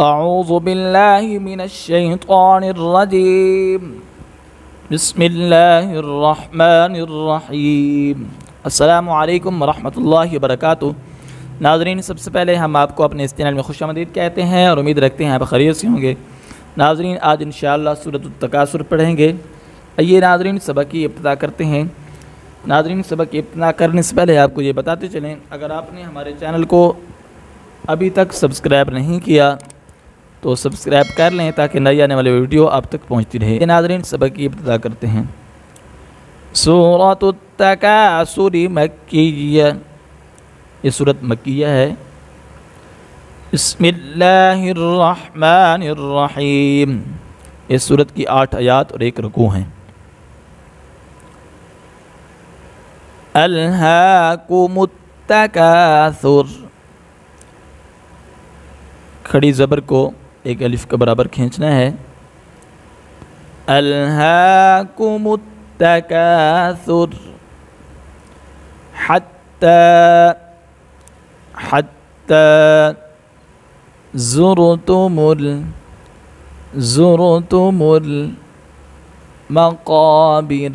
اعوذ باللہ من الشیطان الرجیم بسم اللہ الرحمن الرحیم۔ السلام علیکم ورحمۃ اللہ وبرکاتہ۔ ناظرین، سب سے پہلے ہم آپ کو اپنے اس چینل میں خوش آمدید کہتے ہیں اور امید رکھتے ہیں آپ خیریت سے ہوں گے۔ ناظرین، آج انشاءاللہ سورۃ التکاثر پڑھیں گے۔ آئیے ناظرین، سبق کی ابتدا کرتے ہیں۔ ناظرین، سبق کی ابتدا کرنے سے پہلے آپ کو یہ بتاتے چلیں، اگر آپ نے ہمارے چینل کو ابھی تک سبسکرائب نہیں کیا تو سبسکرائب کر لیں تاکہ نئی آنے والی ویڈیو آپ تک پہنچتی رہے۔ ناظرین، سبق کی ابتدا کرتے ہیں۔ سورۃ التکاثر مکیہ، یہ سورۃ مکیہ ہے۔ بسم اللہ الرحمن الرحیم، اس سورت کی 8 آیات اور 1 رکوع ہیں۔ الہاکم التکاثر، کھڑی زبر کو ایک الف کے برابر کھینچنا ہے۔ الہاکم التکاثر حتی زرتم المقابر،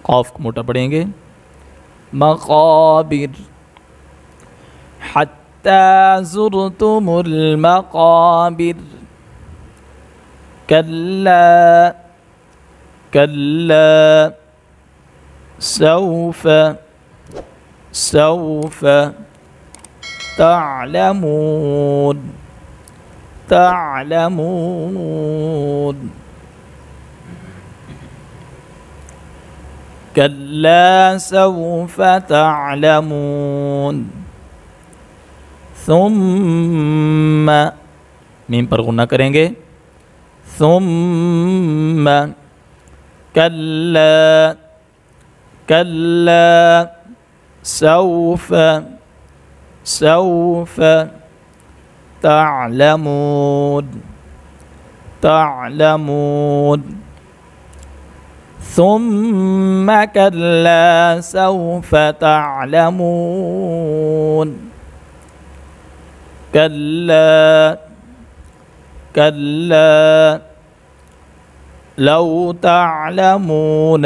قاف کو موٹا پڑھیں گے، مقابر، حتی زرتم المقابر، کلا سوف تعلمون کلا سوف تعلمون ثم، میم پر غنہ کریں گے، ثم کلا سوف تعلمون ثم كلا سوف تعلمون كلا لو تعلمون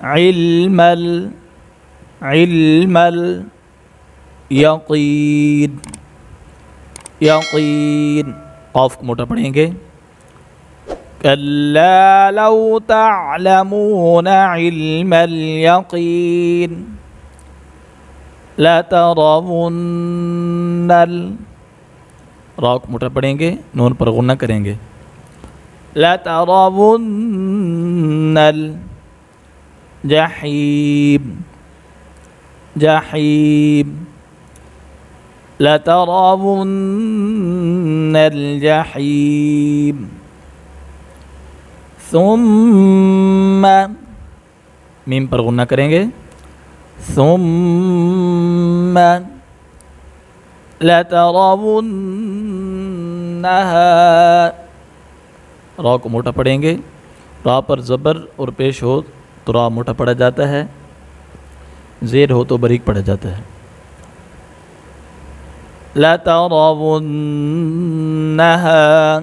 علم یقین، قاف کو موٹا پڑھیں گے، کلا لو تعلمون علم الیقین لترون، را کو موٹا پڑھیں گے، نون پر غنہ کریں گے، لترون جحیم لترون الجحیم ثم، میم پر غنہ کریں گے، ثم لترونها، را کو موٹا پڑھیں گے، را پر زبر اور پیش ہو تو را موٹا پڑھا جاتا ہے، زیر ہو تو باریک پڑھا جاتا ہے۔ لترونها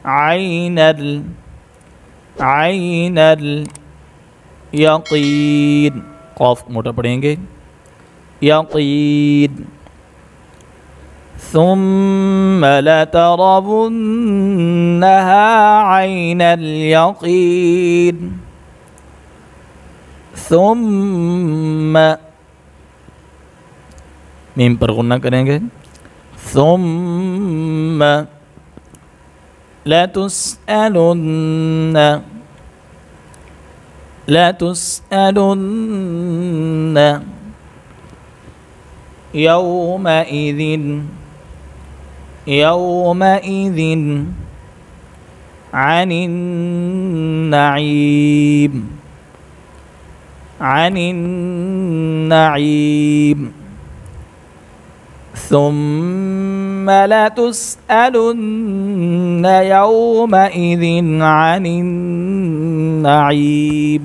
عین الیقین، قاف موٹا پڑھیں گے، یقین، ثم لترونها عین الیقین ثم، میم پر غنہ کریں گے، ثم لتسألن يومئذ عن النعيم ثم لتسألن يومئذ عن النعيم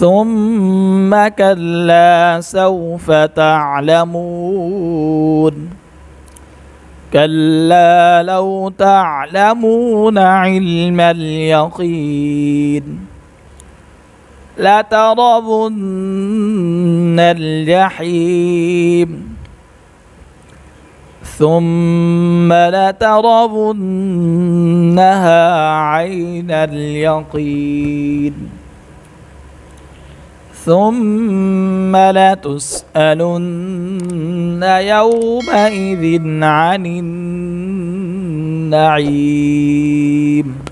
ثم كلا سوف تعلمون كلا لو تعلمون علم اليقين لترون الجحيم ثم لترونها عين اليقين ثم لتسألن يومئذ عن النعيم.